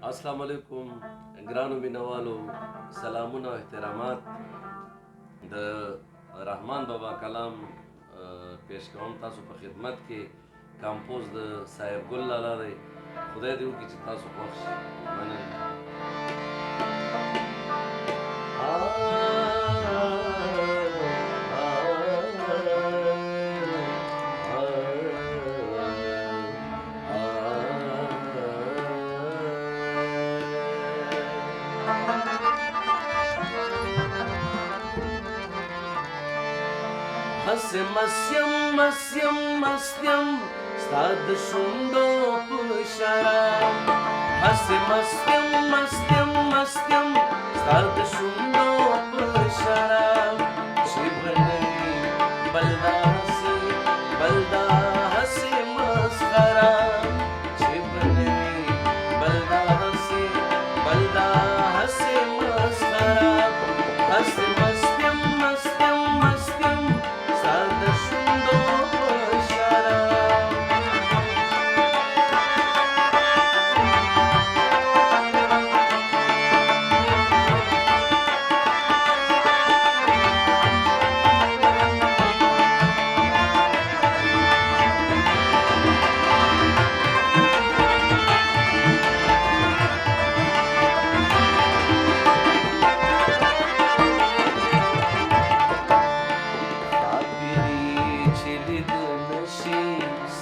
السلام علیکم ګرانو مینوالو، سلامونه او احترامات. د رحمان بابا کلام پیش کوم تاسو په خدمت کې. کمپوز د صاحب ګل لالا دی. خدای دې وکړي چې تاسو خوښ شي. مننه. هسې مست یم مست یم مست یم ستا د شونډو په شراب. هسې مست یم مست یم مست یم ستا د شونډو په شراب. چې به نه وي بل داسې بل دا هسې مسخره. چې به نه وي بل داسې بل دا هسې مسخره. هسې مست یم مست یم مست یم ستا د شونډو په شراب.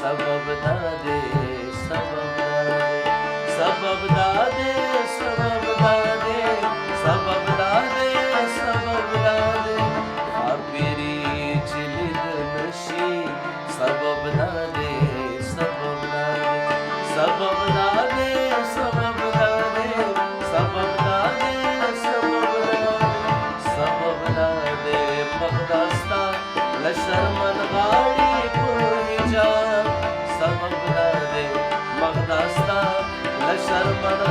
سبب دادے سبب دادے سبب دادے سبب دادے سبب دادے سبب دادے خاپری چلد نشی سبب دادے سبب دادے سبب دادے سبب دادے سبب دادے سبب دادے سبب دادے مقدستا لشرمن غاڑی سبب دادے مقدستا لشرمن